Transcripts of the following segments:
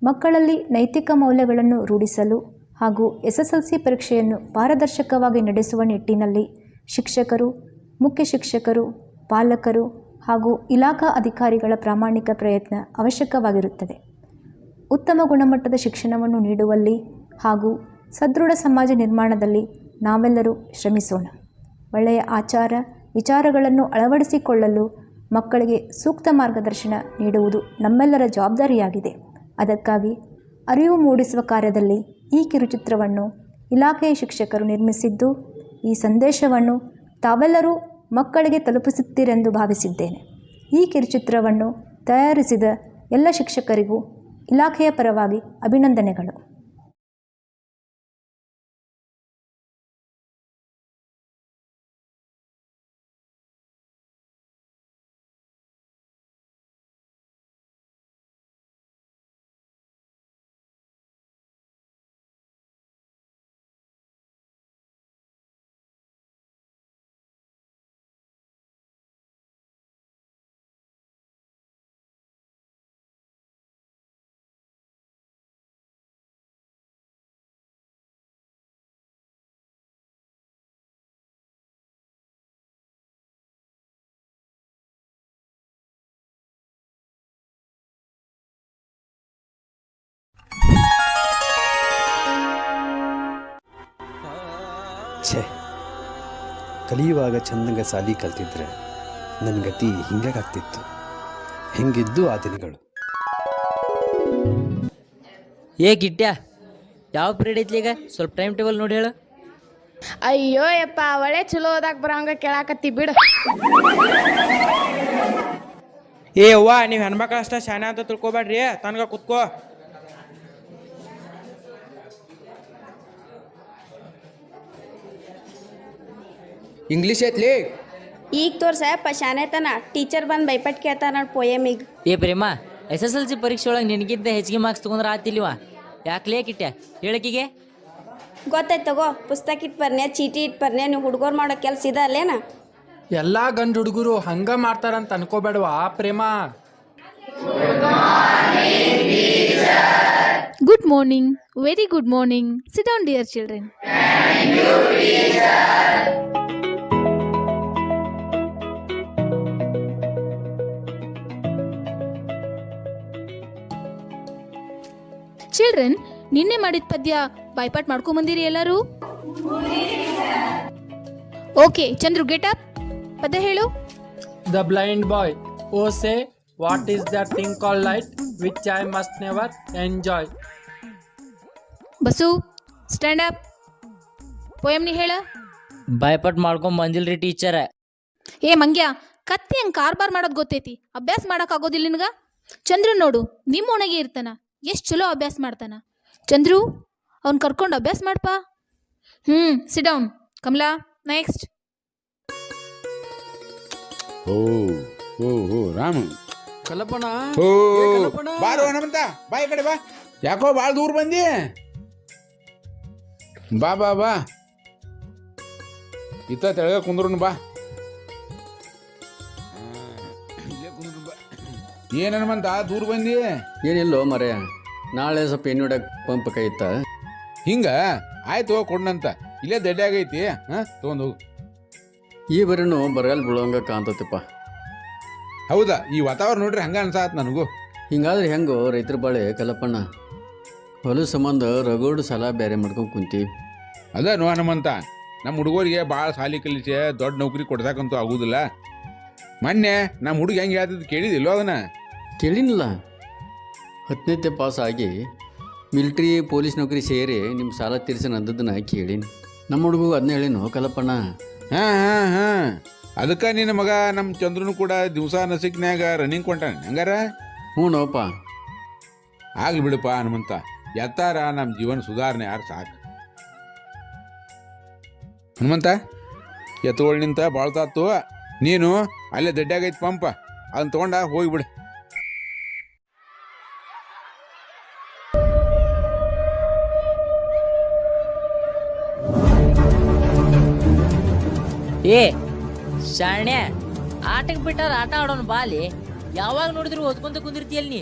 ಮಕ್ಕಳಲ್ಲಿ ನೈತಿಕ ಮೌಲ್ಯಗಳನ್ನು ರೂಢಿಸಲು ಹಾಗೂ SSLC ಪರೀಕ್ಷೆಯನ್ನು ಪಾರದರ್ಶಕವಾಗಿ ನಡೆಸುವ ನಿಟ್ಟಿನಲ್ಲಿ ಶಿಕ್ಷಕರು, ಮುಖ್ಯ ಶಿಕ್ಷಕರು, ಪಾಲಕರು ಹಾಗೂ ಇಲಾಖಾ ಅಧಿಕಾರಿಗಳ ಪ್ರಾಮಾಣಿಕ ಪ್ರಯತ್ನ ಅವಶ್ಯಕವಾಗಿರುತ್ತದೆ. ಉತ್ತಮ ಗುಣಮಟ್ಟದ ಶಿಕ್ಷಣವನ್ನು ನೀಡುವಲ್ಲಿ ಹಾಗೂ ಸದೃಢ ಸಮಾಜ ನಿರ್ಮಾಣದಲ್ಲಿ ನಾವೆಲ್ಲರೂ ಶ್ರಮಿಸೋಣ. ಒಳ್ಳೆಯ ಆಚಾರ ವಿಚಾರಗಳನ್ನು ಅಳವಡಿಸಿಕೊಳ್ಳಲು ಮಕ್ಕಳಿಗೆ ಸೂಕ್ತ ಮಾರ್ಗದರ್ಶನ ನೀಡುವುದು ನಮ್ಮೆಲ್ಲರ ಜವಾಬ್ದಾರಿಯಾಗಿದೆ. ಅದಕ್ಕಾಗಿ ಅರಿವು ಮೂಡಿಸುವ ಕಾರ್ಯದಲ್ಲಿ ಈ ಕಿರುಚಿತ್ರವನ್ನು ಇಲಾಖೆಯ ಶಿಕ್ಷಕರು ನಿರ್ಮಿಸಿದ್ದು, ಈ ಸಂದೇಶವನ್ನು ತಾವೆಲ್ಲರೂ ಮಕ್ಕಳಿಗೆ ತಲುಪಿಸುತ್ತೀರೆಂದು ಭಾವಿಸಿದ್ದೇನೆ. ಈ ಕಿರುಚಿತ್ರವನ್ನು ತಯಾರಿಸಿದ ಎಲ್ಲ ಶಿಕ್ಷಕರಿಗೂ ಇಲಾಖೆಯ ಪರವಾಗಿ ಅಭಿನಂದನೆಗಳು. ಛೇ, ಕಲಿಯುವಾಗ ಚಂದಂಗ ಸಾಲಿ ಕಲ್ತಿದ್ರೆ ನನ್ನ ಗತಿ ಹಿಂಗಾಗ್ತಿತ್ತು. ಹೆಂಗಿದ್ದು ಆ ದಿನಗಳು. ಏ ಗಿಟ್ಟ್ಯಾ, ಯಾವ ಪೀರಿಯಡ್ ಐತ್ಲಿ ಈಗ? ಸ್ವಲ್ಪ ಟೈಮ್ ಟೇಬಲ್ ನೋಡಿ ಹೇಳು. ಅಯ್ಯೋ ಯಪ್ಪ, ಅವಳೆ ಚಲೋ ಓದಾಕ ಬರಂಗ ಕೇಳಾಕತ್ತಿ ಬಿಡು. ಏ ಅವ್ವ, ನೀವು ಹೆಣ್ಮಕ್ಳು ಅಷ್ಟ ಶಾನೆ ಅಂತ ತಿಳ್ಕೊಬೇಡ್ರಿ, ತನಗ ಕುತ್ಕೋ. ಇಂಗ್ಲೀಷ್ ಐತ್ಲಿ ಈಗ ತೋರ್ಸಪ್ಪ ಶಾನೆತನ. ಟೀಚರ್ ಬಂದು ಬೈಪಟ್ ಕೇಳ್ತಾರ ನೋಡಿ ಪೋಯಮಿಗೆ. ಏ ಪ್ರೇಮ, SSLC ಪರೀಕ್ಷೆ ಒಳಗೆ ನಿನಗಿಂತ ಹೆಚ್ಚಿಗೆ ಮಾರ್ಕ್ಸ್ ತೊಗೊಂಡ್ರೆ ಆತಿಲ್ವಾ? ಯಾಕ್ಲೇ ಕಿಟ್ಟ್ಯಾ ಹೇಳಕಿಗೆ? ಗೊತ್ತಾಯ್ತು ತಗೋ, ಪುಸ್ತಕ ಇಟ್ಟು ಬರ್ನೆ, ಚೀಟಿ ಇಟ್ಟು ಬರ್ನೆ. ನೀವು ಹುಡುಗರು ಮಾಡೋ ಕೆಲಸ ಇದೆ ಅಲ್ಲೇನ? ಎಲ್ಲ ಗಂಡು ಹುಡುಗರು ಹಂಗ ಮಾಡ್ತಾರಂತ ಅನ್ಕೋಬೇಡವಾ ಪ್ರೇಮ? Good morning, very good morning. Sit down, dear children. Thank you, teacher. Children, ನಿನ್ನೆ ಮಾಡಿದ ಪದ್ಯ ಬೈಪಾಟ್ ಮಾಡ್ಕೊಂಬಂದಿರಿ ಎಲ್ಲರೂ? Okay, Chandru get up. ಪದ್ಯ ಹೇಳು. The blind boy O say what is that thing call light which I must never enjoy. Basu, stand up. Poem ನೀ ಹೇಳ. ಬಾಯ್ಪಟ್ ಮಾಡ್ಕೊಂಡ್ ಬಂದಿಲ್ರಿ ಟೀಚರ್. ಏ ಮಂಗ್ಯ, ಕತ್ತಿ ಹಂಗೆ ಕಾರ್ಬಾರ್ ಮಾಡೋದು ಗೊತ್ತೈತಿ, ಅಭ್ಯಾಸ ಮಾಡಕ್ ಆಗೋದಿಲ್ಲ ನಿನಗ? ಚಂದ್ರು ನೋಡು, ನಿಮ್ಮ ಒಣಗೆ ಇರ್ತಾನ, ಎಷ್ಟು ಚಲೋ ಅಭ್ಯಾಸ ಮಾಡ್ತಾನ. ಚಂದ್ರು, ಅವ್ನು ಕರ್ಕೊಂಡು ಅಭ್ಯಾಸ ಮಾಡಪ್ಪ. Sit down. ಕಮಲಾ, ನೆಕ್ಸ್ಟ್. ಓ ಓ ಓ ರಾಮ ಕಲ್ಪನಾ, ಓ ಬಾರೋ ಹನುಮಂತ, ಬಾ ಈ ಕಡೆ ಬಾ. ಯಾಕೋ ಭಾಳ ದೂರ ಬಂದಿ? ಬಾ ಬಾ ಬಾ, ಇತ್ತ ತೆಳಗ ಕುಂದ್ರು ಬಾ. ಏನು ಹನುಮಂತ ದೂರ ಬಂದಿ? ಏನಿಲ್ಲೋ ಮರೆ, ನಾಳೆ ಸ್ವಲ್ಪ ಎಣ್ಣೆ ಹೊಡ್ಯಾಕ ಪಂಪ್ ಕೈತ. ಹಿಂಗ ಆಯ್ತು ಕೊಡ್ನಂತ, ಇಲ್ಲೇ ದಡ್ಡಾಗೈತಿ. ತೊಗೊಂಡು ಹೋಗು. ಈ ಬರೀನು ಬರಗಾಲ ಬೀಳೋಂಗ ಕಾಣ್ತತಿಪ್ಪ. ಹೌದಾ, ಈ ವಾತಾವರಣ ನೋಡ್ರಿ ಹಂಗ ಅನ್ಸಾತ್ ನನಗೂ. ಹಿಂಗಾದ್ರೆ ಹೆಂಗೋ ರೈತರ ಬಾಳೆ ಕಲಪಣ್ಣ? ಹೊಲ ಸಂಬಂಧ ರಗೋಡು ಸಾಲ ಬೇರೆ ಮಾಡ್ಕೊಂಡು ಕುಂತೀವಿ. ಅದ ನೋ ಹನುಮಂತ, ನಮ್ಮ ಹುಡುಗರಿಗೆ ಭಾಳ ಸಾಲಿ ಕಲಿಸಿ ದೊಡ್ಡ ನೌಕರಿ ಕೊಡ್ಸಕ್ಕಂತೂ ಆಗುದಿಲ್ಲ. ಮೊನ್ನೆ ನಮ್ಮ ಹುಡುಗ ಹೆಂಗೆ ಹೇಳ್ತಿದ್ದು ಕೇಳಿದಿಲ್ಲೋ ಅದನ್ನ? ಕೇಳಿನಿಲ್ಲ. 10ನೇ ಪಾಸ್ ಆಗಿ ಮಿಲ್ಟ್ರಿ ಪೊಲೀಸ್ ನೌಕರಿ ಸೇರಿ ನಿಮ್ಮ ಸಾಲ ತೀರ್ಸನ ಅಂದದನ್ನ ಕೇಳೀನಿ. ನಮ್ಮ ಹುಡುಗ ಅದನ್ನ ಹೇಳಿನೋ ಕಲಪಣ್ಣ. ಹಾಂ, ಅದಕ್ಕೆ ನಿನ್ನ ಮಗ ನಮ್ಮ ಚಂದ್ರನು ಕೂಡ ದಿವಸ ನಸಿಕ್ನ್ಯಾಗ ರನ್ನಿಂಗ್ ಕೊಂಟಾನೆ ಹಂಗಾರ? ಹ್ಞೂ ನೋಪ್ಪ. ಆಗ್ಲಿ ಬಿಡಪ್ಪ ಹನುಮಂತ, ಎತ್ತಾರ ನಮ್ಮ ಜೀವನ ಸುಧಾರಣೆ ಯಾರು ಸಾಕು. ಹನುಮಂತ, ಎತ್ತುಗಳು ನಿಂತ ಬಾಳ್ತಾತು. ನೀನು ಅಲ್ಲೇ ದಡ್ಡಾಗೈತಿ ಪಂಪ, ಅದನ್ನ ತೊಗೊಂಡ ಹೋಗಿಬಿಡು. ಏ ಶಾಣ್ಯ, ಆಟಕ್ಕೆ ಬಿಟ್ಟಾರ ಆಟ ಆಡೋಣ ಬಾಲಿ. ಯಾವಾಗ ನೋಡಿದ್ರು ಓದ್ಕೊಂತ ಕುಂದಿರ್ತೀಯಲ್ ನೀ?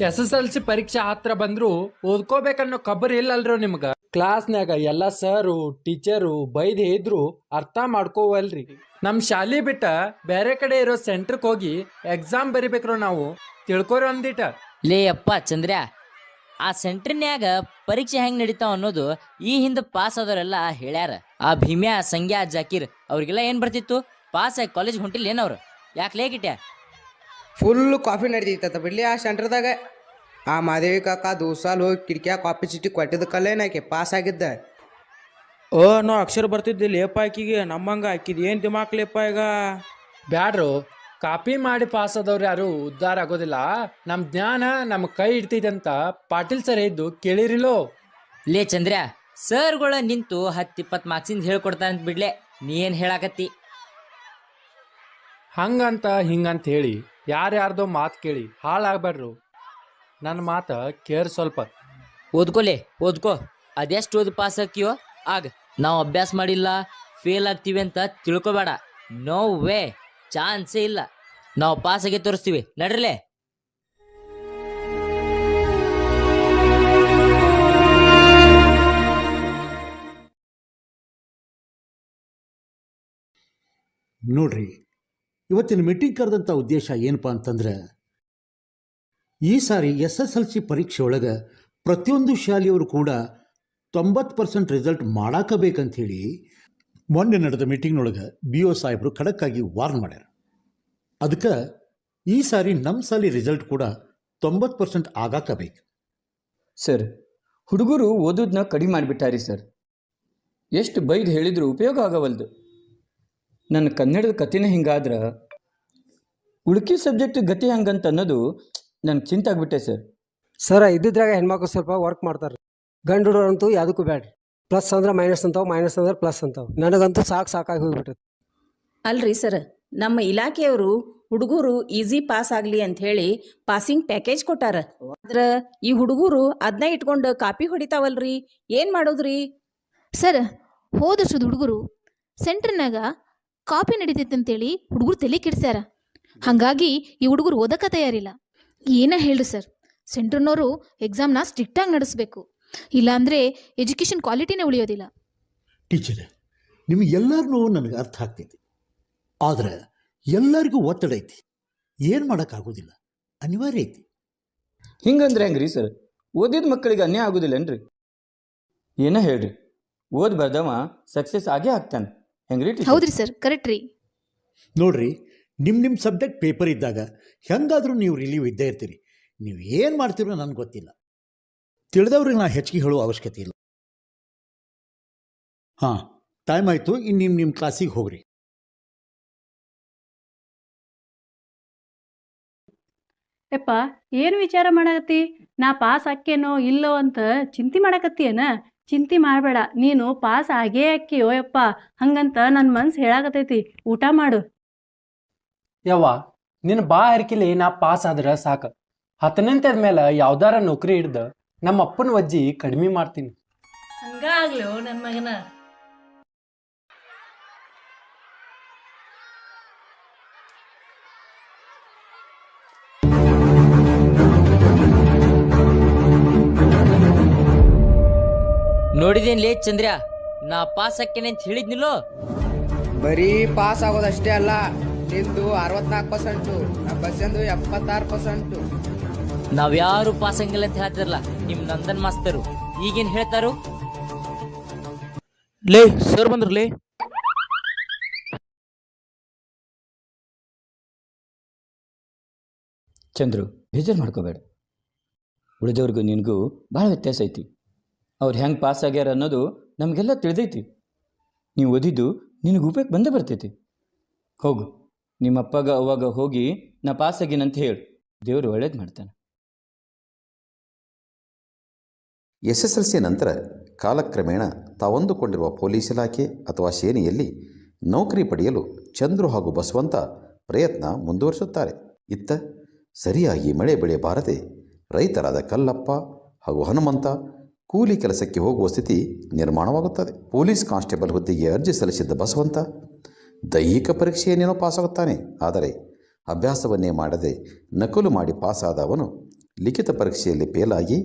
SSLC ಪರೀಕ್ಷೆ ಹತ್ರ ಬಂದ್ರು ಓದ್ಕೋಬೇಕನ್ನೋ ಖಬರ್ ಇಲ್ಲಲ್ರು ನಿಮ್ಗ. ಕ್ಲಾಸ್ನ್ಯಾಗ ಎಲ್ಲ ಸರು ಟೀಚರು ಬೈದ್ ಇದ್ರು ಅರ್ಥ ಮಾಡ್ಕೋವಲ್ರಿ. ನಮ್ ಶಾಲಿ ಬಿಟ್ಟ ಬೇರೆ ಕಡೆ ಇರೋ ಸೆಂಟ್ರಕ್ ಹೋಗಿ ಎಕ್ಸಾಮ್ ಬರಿಬೇಕ್ರು ನಾವು. ತಿಳ್ಕೊರಿ ಒಂದಿಟ. ಲೇ ಅಪ್ಪ ಚಂದ್ರ, ಆ ಸೆಂಟ್ರಿನ್ಯಾಗ ಪರೀಕ್ಷೆ ಹೆಂಗ್ ನಡೀತಾವ ಅನ್ನೋದು ಈ ಹಿಂದೆ ಪಾಸ್ ಆದವರೆಲ್ಲ ಹೇಳ್ಯಾರ. ಆ ಭೀಮ್ಯಾ ಸಂಗ್ಯಾ ಜಾಕೀರ್ ಅವ್ರಿಗೆಲ್ಲ ಏನ್ ಬರ್ತಿತ್ತು? ಪಾಸ್ ಆಗಿ ಕಾಲೇಜ್ ಹೊಂಟಿಲ್ಲ ಏನವ್ರು? ಯಾಕೆ ಲೇಕಿಟ್ಯ? ಫುಲ್ ಕಾಫಿ ನಡೀತೈತ ಬಿಡ್ಲಿ ಆ ಸೆಂಟ್ರದಾಗ. ಆ ಮಾದೇವಿ ಕಾಕ ದೂಸಾಲ್ ಹೋಗಿ ಕಿಟಕಿಯ ಕಾಫಿ ಚೀಟಿ ಕೊಟ್ಟಿದ್ದಕ್ಕಲ್ಲೇನಾಕೆ ಪಾಸ್ ಆಗಿದ್ದ. ನೋ ಅಕ್ಷರ ಬರ್ತಿದ್ದಿ ಲೇಪ ಆಕಿಗೆ, ನಮ್ಮಂಗ ಆಕಿದ್ ಏನ್ ದಿಮಾಕ್ಲೇಪ ಈಗ. ಬ್ಯಾಡ್ರು, ಕಾಪಿ ಮಾಡಿ ಪಾಸ್ ಆದವ್ರು ಯಾರು ಉದ್ಧಾರ ಆಗೋದಿಲ್ಲ. ನಮ್ ಜ್ಞಾನ ನಮ್ ಕೈ ಇಡ್ತೈತೆ ಅಂತ ಪಾಟೀಲ್ ಸರ್ ಇದ್ದು ಕೇಳಿರಿಲೋ? ಲೇ ಚಂದ್ರ, ಸರ್ಗಳ ನಿಂತು 10-20 ಮಾರ್ಕ್ಸಿಂದ ಹೇಳ್ಕೊಡ್ತಾರ ಅಂತ ಬಿಡ್ಲೆ, ನೀ ಏನ್ ಹೇಳಾಕತ್ತಿ? ಹಂಗಂತ ಹಿಂಗಂತ ಹೇಳಿ ಯಾರ್ಯಾರ್ದೋ ಮಾತು ಕೇಳಿ ಹಾಳಾಗ್ಬೇಡ್ರು. ನನ್ನ ಮಾತು ಕೇರ್ ಸ್ವಲ್ಪ. ಓದ್ಕೊಲೆ ಓದ್ಕೋ, ಅದೆಷ್ಟು ಓದಿ ಪಾಸ್ ಆಕಿಯೋ ಆಗ. ನಾವು ಅಭ್ಯಾಸ ಮಾಡಿಲ್ಲ ಫೇಲ್ ಆಗ್ತೀವಿ ಅಂತ ತಿಳ್ಕೊಬೇಡ. ನೋ ವೇ, ಚಾನ್ಸೇ ಇಲ್ಲ. ನಾವು ಪಾಸ್ ಆಗಿ ತೋರಿಸ್ತೀವಿ, ನಡ್ರಲೆ. ನೋಡ್ರಿ, ಇವತ್ತಿನ ಮೀಟಿಂಗ್ ಕರೆದಂಥ ಉದ್ದೇಶ ಏನಪ್ಪ ಅಂತಂದ್ರೆ, ಈ ಸಾರಿ SSLC ಪರೀಕ್ಷೆ ಒಳಗೆ ಪ್ರತಿಯೊಂದು ಶಾಲೆಯವರು ಕೂಡ 90% ರಿಸಲ್ಟ್ ಮಾಡಾಕಬೇಕಂಥೇಳಿ ಮೊನ್ನೆ ನಡೆದ ಮೀಟಿಂಗ್ನೊಳಗೆ BO ಸಾಹೇಬರು ಖಡಕ್ಕಾಗಿ ವಾರ್ನ್ ಮಾಡ್ಯಾರ. ಅದಕ್ಕೆ ಈ ಸಾರಿ ನಮ್ಮ ಸಾಲಿ ರಿಸಲ್ಟ್ ಕೂಡ 90% ಆಗಾಕಬೇಕು. ಸರ್, ಹುಡುಗರು ಓದೋದನ್ನ ಕಡಿಮೆ ಮಾಡಿಬಿಟ್ಟಾರಿ ಸರ್. ಎಷ್ಟು ಬೈದು ಹೇಳಿದ್ರು ಉಪಯೋಗ ಆಗವಲ್ದು. ನನ್ನ ಕನ್ನಡದ ಕಥೆನೇ ಹಿಂಗಾದ್ರೆ ಉಳ್ಕಿ ಸಬ್ಜೆಕ್ಟ್ ಗತಿ ಹಂಗಂತ ಅನ್ನೋದು ನನಗೆ ಚಿಂತೆ ಆಗ್ಬಿಟ್ಟೆ ಸರ್. ಸರ ಇದ್ದಿದ್ರಾಗ ಹೆಣ್ಮಕ್ಳು ಸ್ವಲ್ಪ ವರ್ಕ್ ಮಾಡ್ತಾರೆ. ಗಂಡು ಹುಡುಗರಂತೂ ಯಾವುದಕ್ಕೂ ಬ್ಯಾಡ್ರಿ. ಪ್ಲಸ್ ಅಂದ್ರೆ ಮೈನಸ್ ಅಂತಾವೆ, ಮೈನಸ್ ಅಂದ್ರೆ ಪ್ಲಸ್ ಅಂತಾವೆ. ನನಗಂತೂ ಸಾಕಾಗಿ ಹೋಗ್ಬಿಟ್ಟೈತೆ. ಅಲ್ರಿ ಸರ್, ನಮ್ಮ ಇಲಾಖೆಯವರು ಹುಡುಗರು ಈಸಿ ಪಾಸ್ ಆಗಲಿ ಅಂತ ಹೇಳಿ ಪಾಸಿಂಗ್ ಪ್ಯಾಕೇಜ್ ಕೊಟ್ಟಾರ. ಆದ್ರೆ ಈ ಹುಡುಗರು ಅದನ್ನ ಇಟ್ಕೊಂಡು ಕಾಪಿ ಹೊಡಿತಾವಲ್ರಿ, ಏನು ಮಾಡೋದ್ರಿ? ಸರ್, ಹೋದಷ್ಟದ ಹುಡುಗರು ಸೆಂಟ್ರ್ನಾಗ ಕಾಪಿ ನಡೀತೈತೆ ಅಂತೇಳಿ ಹುಡುಗರು ತಲೆ ಕೆಡ್ಸ್ಯಾರ. ಹಾಗಾಗಿ ಈ ಹುಡುಗರು ಓದಕ್ಕೆ ತಯಾರಿಲ್ಲ. ಏನ ಹೇಳ್ರಿ ಸರ್, ಸೆಂಟ್ರ್ನವರು ಎಕ್ಸಾಮ್ನ ಸ್ಟ್ರಿಕ್ಟಾಗಿ ನಡೆಸಬೇಕು, ಇಲ್ಲಾಂದರೆ ಎಜುಕೇಷನ್ ಕ್ವಾಲಿಟಿನೇ ಉಳಿಯೋದಿಲ್ಲ. ಟೀಚರ್, ನಿಮಗೆಲ್ಲರನ್ನೂ ನನಗೆ ಅರ್ಥ ಆಗ್ತೈತಿ. ಆದರೆ ಎಲ್ಲರಿಗೂ ಒತ್ತಡ ಐತಿ, ಏನು ಮಾಡೋಕ್ಕಾಗೋದಿಲ್ಲ, ಅನಿವಾರ್ಯ ಐತಿ. ಹಿಂಗಂದ್ರೆ ಹೆಂಗ್ರಿ ಸರ್? ಓದಿದ ಮಕ್ಕಳಿಗೆ ಅನ್ಯಾಯ ಆಗೋದಿಲ್ಲನ್ರಿ? ಏನೋ ಹೇಳ್ರಿ, ಓದ್ ಬರ್ದವ ಸಕ್ಸಸ್ ಆಗೇ ಆಗ್ತಾನೆ. ಹೆಂಗ್ರಿ? ಹೌದ್ರಿ ಸರ್, ಕರೆಕ್ಟ್ ರೀ. ನೋಡ್ರಿ, ನಿಮ್ಮ ಸಬ್ಜೆಕ್ಟ್ ಪೇಪರ್ ಇದ್ದಾಗ ಹೆಂಗಾದರೂ ನೀವು ರಿಲೀವ್ ಇದ್ದೇ ಇರ್ತೀರಿ. ನೀವು ಏನು ಮಾಡ್ತೀರೋ ನನಗೆ ಗೊತ್ತಿಲ್ಲ. ತಿಳಿದವ್ರಿಗೆ ನಾ ಹೆಚ್ಚಿಗೆ ಹೇಳೋ ಅವಶ್ಯಕತೆ ಇಲ್ಲ. ಹಾಂ, ಟೈಮ್ ಆಯಿತು, ಇನ್ನು ನಿಮ್ಮ ಕ್ಲಾಸಿಗೆ ಹೋಗ್ರಿ. ಯಪ್ಪ, ಏನು ವಿಚಾರ ಮಾಡಕತ್ತಿ? ನಾ ಪಾಸ್ ಆಕ್ಕೇನೋ ಇಲ್ಲೋ ಅಂತ ಚಿಂತೆ ಮಾಡಕತ್ತೀಯನ? ಚಿಂತೆ ಮಾಡಬೇಡ, ನೀನು ಪಾಸ್ ಆಗೇ ಅಕ್ಕಿಯೋ ಯಪ್ಪ. ಹಂಗಂತ ನನ್ನ ಮನ್ಸು ಹೇಳಾಕತೈತಿ. ಊಟ ಮಾಡು. ಯವ್ವ, ನಿನ್ನ ಬಾ ಹರಕಿಲಿ ನಾ ಪಾಸ್ ಆದ್ರೆ ಸಾಕು. 10ನೇಂತದ ಮೇಲೆ ಯಾವ್ದಾರ ನೌಕರಿ ಹಿಡ್ದು ನಮ್ಮ ಅಪ್ಪನ ವಜ್ಜಿ ಕಡಿಮೆ ಮಾಡ್ತೀನಿ. ಹಂಗಾಗ್ಲೋ ನನ್ನ ಮಗನ. ನೋಡಿದೇನ್ಲೇ ಚಂದ್ರ, ನಾ ಪಾಸ್ ಆಕ್ಕೇನೆ ಅಂತ ಹೇಳಿದ್ನಿಲ್ಲೋ? ಬರೀ ಪಾಸ್ ಆಗೋದಷ್ಟೇ ಅಲ್ಲ, ನಿಂದು 64%, ನಮ್ಮ ಬಸ್ಸಂದು 76%. ನಾವ್ಯಾರು ಪಾಸ್ ಆಗಿಲ್ಲ ಅಂತ ಹೇಳ್ತಾರಲ್ಲ ನಿಮ್ ನಂದನ್ ಮಾಸ್ತರು, ಈಗೇನ್ ಹೇಳ್ತಾರು? ಲೇ ಸರ್ ಬಂದ್ರಲೇ. ಚಂದ್ರು, ಬೇಜಾರು ಮಾಡ್ಕೋಬೇಡ. ಉಳಿದವ್ರಿಗೂ ನಿನಗೂ ಭಾಳ ವ್ಯತ್ಯಾಸ ಐತಿ. ಅವ್ರು ಹೆಂಗೆ ಪಾಸ್ ಆಗ್ಯಾರ ಅನ್ನೋದು ನಮಗೆಲ್ಲ ತಿಳಿದೈತಿ. ನೀವು ಓದಿದ್ದು ನಿನಗೆ ಉಪಯೋಗ ಬಂದೇ ಬರ್ತೈತಿ. ಹೋಗು, ನಿಮ್ಮ ಅಪ್ಪಗ ಅವಾಗ ಹೋಗಿ ನಾ ಪಾಸ್ ಆಗಿನಂತ ಹೇಳು, ದೇವರು ಒಳ್ಳೇದು ಮಾಡ್ತಾನೆ. SSLC ನಂತರ ಕಾಲಕ್ರಮೇಣ ತಾವೊಂದುಕೊಂಡಿರುವ ಪೊಲೀಸ್ ಇಲಾಖೆ ಅಥವಾ ಸೇನೆಯಲ್ಲಿ ನೌಕರಿ ಪಡೆಯಲು ಚಂದ್ರು ಹಾಗೂ ಬಸವಂತ ಪ್ರಯತ್ನ ಮುಂದುವರಿಸುತ್ತಾರೆ. ಇತ್ತ ಸರಿಯಾಗಿ ಮಳೆ ಬೆಳೆ ಬಾರದೆ ರೈತರಾದ ಕಲ್ಲಪ್ಪ ಹಾಗೂ ಹನುಮಂತ ಕೂಲಿ ಕೆಲಸಕ್ಕೆ ಹೋಗುವ ಸ್ಥಿತಿ ನಿರ್ಮಾಣವಾಗುತ್ತದೆ. ಪೊಲೀಸ್ ಕಾನ್ಸ್ಟೇಬಲ್ ಹುದ್ದೆಗೆ ಅರ್ಜಿ ಸಲ್ಲಿಸಿದ್ದ ಬಸವಂತ ದೈಹಿಕ ಪರೀಕ್ಷೆಯನ್ನೇನೋ ಪಾಸಾಗುತ್ತಾನೆ. ಆದರೆ ಅಭ್ಯಾಸವನ್ನೇ ಮಾಡದೆ ನಕಲು ಮಾಡಿ ಪಾಸಾದ ಅವನು ಲಿಖಿತ ಪರೀಕ್ಷೆಯಲ್ಲಿ ಫೇಲಾಗಿ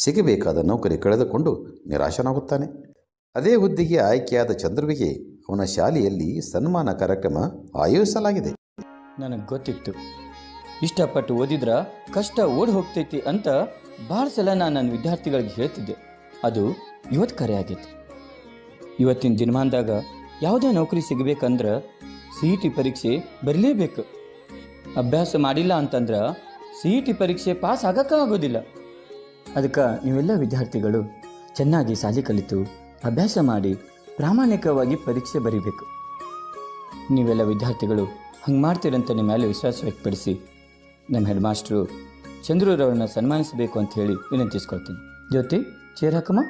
ಸಿಗಬೇಕಾದ ನೌಕರಿ ಕಳೆದುಕೊಂಡು ನಿರಾಶನಾಗುತ್ತಾನೆ. ಅದೇ ಹುದ್ದೆಗೆ ಆಯ್ಕೆಯಾದ ಚಂದ್ರುವಿಗೆ ಅವನ ಶಾಲೆಯಲ್ಲಿ ಸನ್ಮಾನ ಕಾರ್ಯಕ್ರಮ ಆಯೋಜಿಸಲಾಗಿದೆ. ನನಗೆ ಗೊತ್ತಿತ್ತು, ಇಷ್ಟಪಟ್ಟು ಓದಿದ್ರೆ ಕಷ್ಟ ಓಡಿ ಹೋಗ್ತೈತಿ ಅಂತ ಭಾಳ ಸಲ ನಾನು ನನ್ನ ವಿದ್ಯಾರ್ಥಿಗಳಿಗೆ ಹೇಳ್ತಿದ್ದೆ. ಅದು ಇವತ್ತು ಕರೆ ಆಗೈತಿ. ಇವತ್ತಿನ ದಿನಮಾನದಾಗ ಯಾವುದೇ ನೌಕರಿ ಸಿಗಬೇಕಂದ್ರೆ CET ಪರೀಕ್ಷೆ ಬರಲೇಬೇಕು. ಅಭ್ಯಾಸ ಮಾಡಿಲ್ಲ ಅಂತಂದ್ರೆ CET ಪರೀಕ್ಷೆ ಪಾಸ್ ಆಗಕ್ಕೆ ಆಗೋದಿಲ್ಲ. ಅದಕ್ಕೆ ನೀವೆಲ್ಲ ವಿದ್ಯಾರ್ಥಿಗಳು ಚೆನ್ನಾಗಿ ಶಾಲೆ ಕಲಿತು ಅಭ್ಯಾಸ ಮಾಡಿ ಪ್ರಾಮಾಣಿಕವಾಗಿ ಪರೀಕ್ಷೆ ಬರೀಬೇಕು. ನೀವೆಲ್ಲ ವಿದ್ಯಾರ್ಥಿಗಳು ಹಂಗೆ ಮಾಡ್ತೀರಂತ ನಿಮ್ಮ ಮೇಲೆ ವಿಶ್ವಾಸ ವ್ಯಕ್ತಪಡಿಸಿ ನಮ್ಮ ಹೆಡ್ ಮಾಸ್ಟ್ರು ಚಂದ್ರರವ್ರನ್ನ ಸನ್ಮಾನಿಸಬೇಕು ಅಂತ ಹೇಳಿ ವಿನಂತಿಸ್ಕೊಳ್ತೀನಿ. ಜ್ಯೋತಿ, ಚೇರ್ ಹಾಕಮ್ಮ.